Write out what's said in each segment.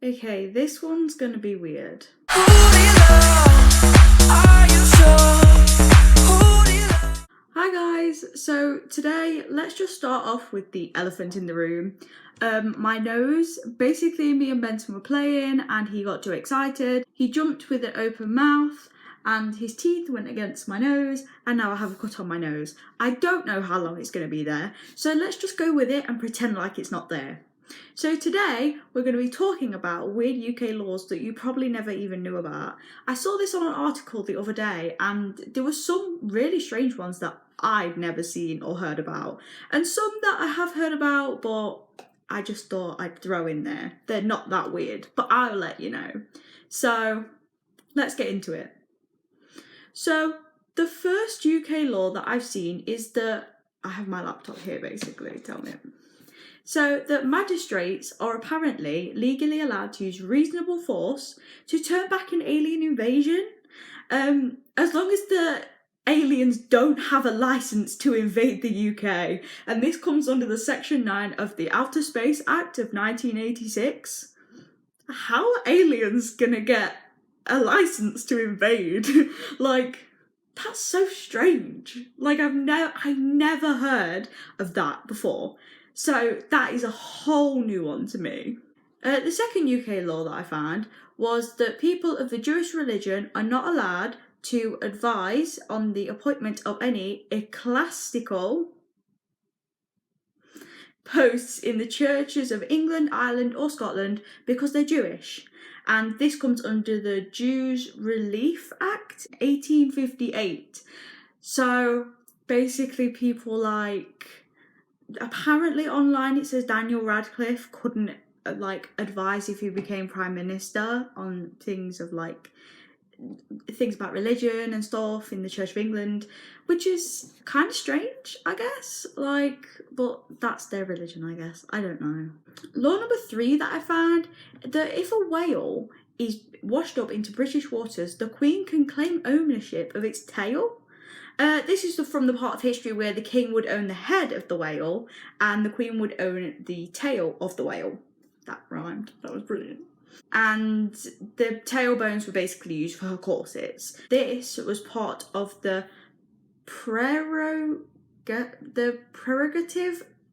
Okay, this one's gonna be weird. Hi guys, so today let's just start off with the elephant in the room. My nose, basically me and Benson were playing and he got too excited. He jumped with an open mouth and his teeth went against my nose and now I have a cut on my nose. I don't know how long it's going to be there, so let's just go with it and pretend like it's not there. So today we're going to be talking about weird UK laws that you probably never even knew about. I saw this on an article the other day and there were some really strange ones that I'd never seen or heard about, and some that I have heard about but I just thought I'd throw in there. They're not that weird, but I'll let you know. So let's get into it. So the first UK law that I've seen is that, I have my laptop here basically, tell me. So that magistrates are apparently legally allowed to use reasonable force to turn back an alien invasion, as long as the aliens don't have a license to invade the UK. And this comes under the Section 9 of the Outer Space Act of 1986. How are aliens gonna get a license to invade? Like, that's so strange. Like, I've never heard of that before. So that is a whole new one to me. The second UK law that I found was that people of the Jewish religion are not allowed to advise on the appointment of any ecclesiastical posts in the churches of England, Ireland or Scotland because they're Jewish. And this comes under the Jews Relief Act 1858. So basically people like, apparently online it says Daniel Radcliffe couldn't advise if he became Prime Minister on things about religion and stuff in the Church of England, which is kind of strange, I guess. But that's their religion, I guess. I don't know. Law number 3 that I found, that if a whale is washed up into British waters, the Queen can claim ownership of its tail. This is from the part of history where the king would own the head of the whale and the queen would own the tail of the whale. That rhymed. That was brilliant. And the tail bones were basically used for her corsets. This was part of the prerogative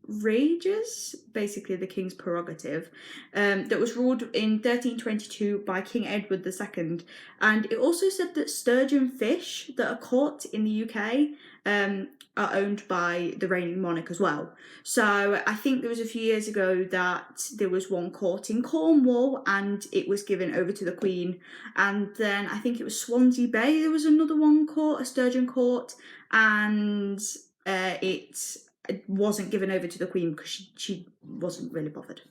rages, basically the king's prerogative, that was ruled in 1322 by King Edward II. And it also said that sturgeon fish that are caught in the UK are owned by the reigning monarch as well. So I think there was a few years ago that there was one caught in Cornwall and it was given over to the Queen. And then I think it was Swansea Bay, there was another one caught, a sturgeon caught, and it wasn't given over to the Queen because she wasn't really bothered.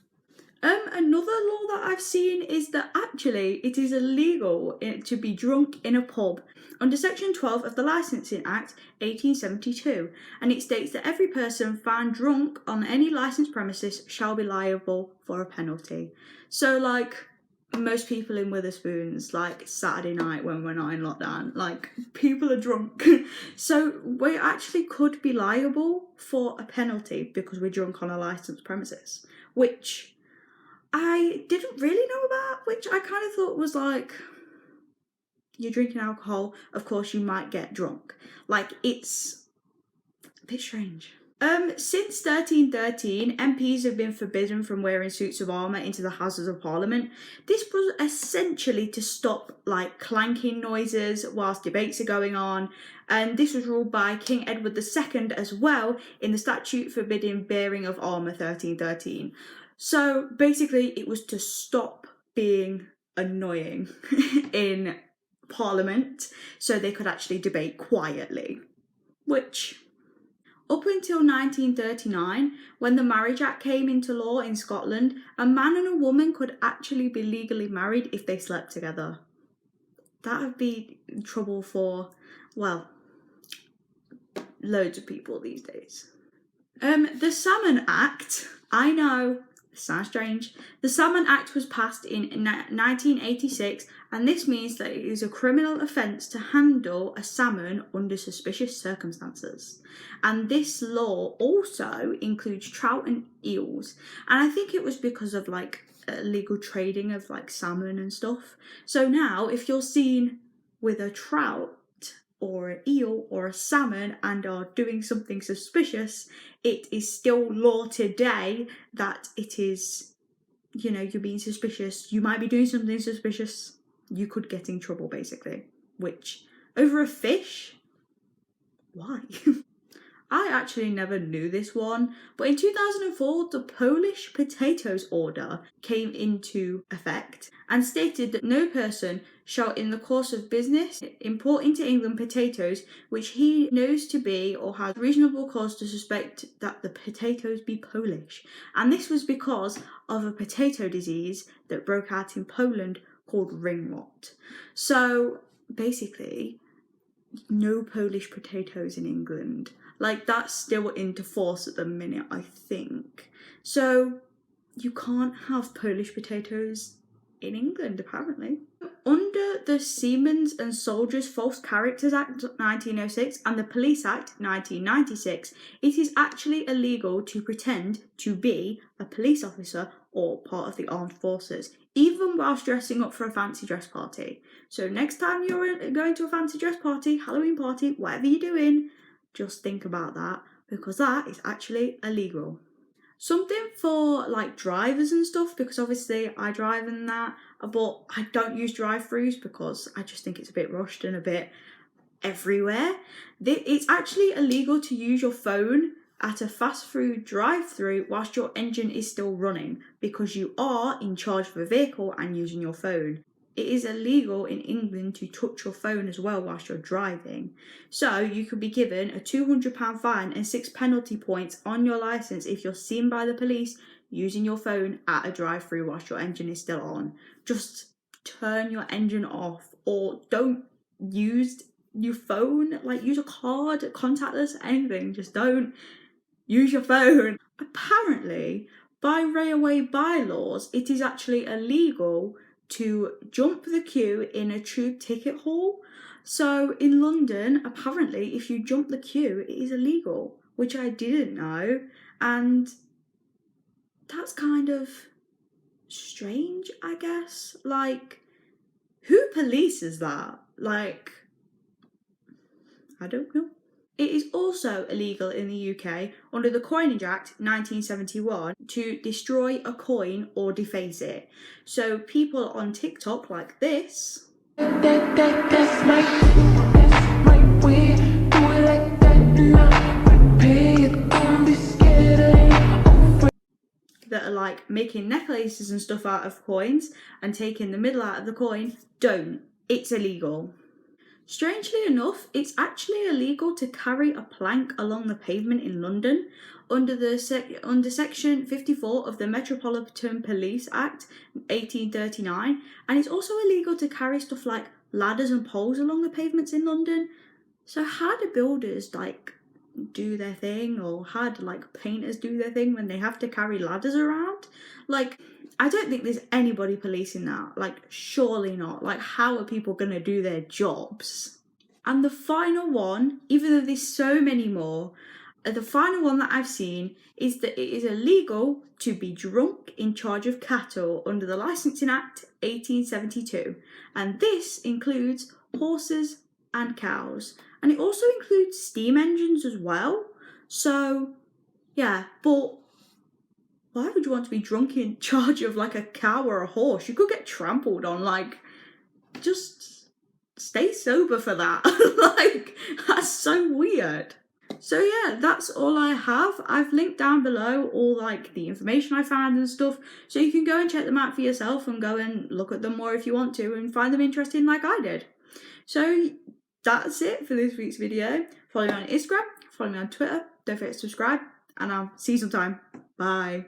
Another law that I've seen is that actually it is illegal to be drunk in a pub under Section 12 of the Licensing Act 1872, and it states that every person found drunk on any licensed premises shall be liable for a penalty. So most people in Witherspoons, Saturday night when we're not in lockdown, people are drunk. So we actually could be liable for a penalty because we're drunk on a licensed premises, which I didn't really know about, which I kind of thought was you're drinking alcohol, of course you might get drunk. It's a bit strange. Since 1313, MPs have been forbidden from wearing suits of armour into the Houses of Parliament. This was essentially to stop clanking noises whilst debates are going on, and this was ruled by King Edward II as well in the statute forbidding bearing of armour 1313. So basically it was to stop being annoying in Parliament so they could actually debate quietly, which up until 1939, when the Marriage Act came into law in Scotland, a man and a woman could actually be legally married if they slept together. That would be trouble for, well, loads of people these days. The Salmon Act, I know, sounds strange. The Salmon Act was passed in 1986, and this means that it is a criminal offence to handle a salmon under suspicious circumstances. And this law also includes trout and eels. And I think it was because of illegal trading of like salmon and stuff. So now if you're seen with a trout or an eel or a salmon and are doing something suspicious, it is still law today that it is, you know, you're being suspicious, you might be doing something suspicious, you could get in trouble basically. Which, over a fish? Why? I actually never knew this one, but in 2004, the Polish potatoes order came into effect and stated that no person shall, in the course of business, import into England potatoes which he knows to be or has reasonable cause to suspect that the potatoes be Polish. And this was because of a potato disease that broke out in Poland called ring rot. So basically, no Polish potatoes in England. Like, that's still into force at the minute, I think. So you can't have Polish potatoes in England, apparently. Under the Seamen's and Soldiers False Characters Act 1906 and the Police Act 1996, it is actually illegal to pretend to be a police officer or part of the armed forces, even whilst dressing up for a fancy dress party. So next time you're going to a fancy dress party, Halloween party, whatever you're doing, just think about that, because that is actually illegal. Something for like drivers and stuff, because obviously I drive and that, but I don't use drive-thrus because I just think it's a bit rushed and a bit everywhere. It's actually illegal to use your phone at a fast food drive-through whilst your engine is still running, because you are in charge of a vehicle and using your phone. It is illegal in England to touch your phone as well whilst you're driving. So you could be given a £200 fine and 6 penalty points on your licence if you're seen by the police using your phone at a drive-through whilst your engine is still on. Just turn your engine off, or don't use your phone, like use a card, contactless, anything. Just don't use your phone. Apparently, by railway bylaws, it is actually illegal to jump the queue in a tube ticket hall. So in London, apparently, if you jump the queue, it is illegal, which I didn't know. And that's kind of strange, I guess. Like, who polices that? Like, I don't know. It is also illegal in the UK under the Coinage Act 1971 to destroy a coin or deface it. So people on TikTok like this That's my way. Do it like that and I pay it. Don't be scared, I ain't afraid. that are like making necklaces and stuff out of coins and taking the middle out of the coin, don't. It's illegal. Strangely enough, it's actually illegal to carry a plank along the pavement in London under Section 54 of the Metropolitan Police Act 1839, and it's also illegal to carry stuff like ladders and poles along the pavements in London. So how do builders like do their thing, or how do like painters do their thing when they have to carry ladders around? Like, I don't think there's anybody policing that. Like, surely not. Like, how are people going to do their jobs? And the final one, even though there's so many more, the final one that I've seen is that it is illegal to be drunk in charge of cattle under the Licensing Act 1872. And this includes horses and cows. And it also includes steam engines as well. So, yeah, but why would you want to be drunk in charge of like a cow or a horse? You could get trampled on. Like, just stay sober for that. Like, that's so weird. So yeah, that's all I have. I've linked down below all like the information I found and stuff, so you can go and check them out for yourself and go and look at them more if you want to and find them interesting like I did. So that's it for this week's video. Follow me on Instagram, follow me on Twitter, don't forget to subscribe, and I'll see you sometime. Bye.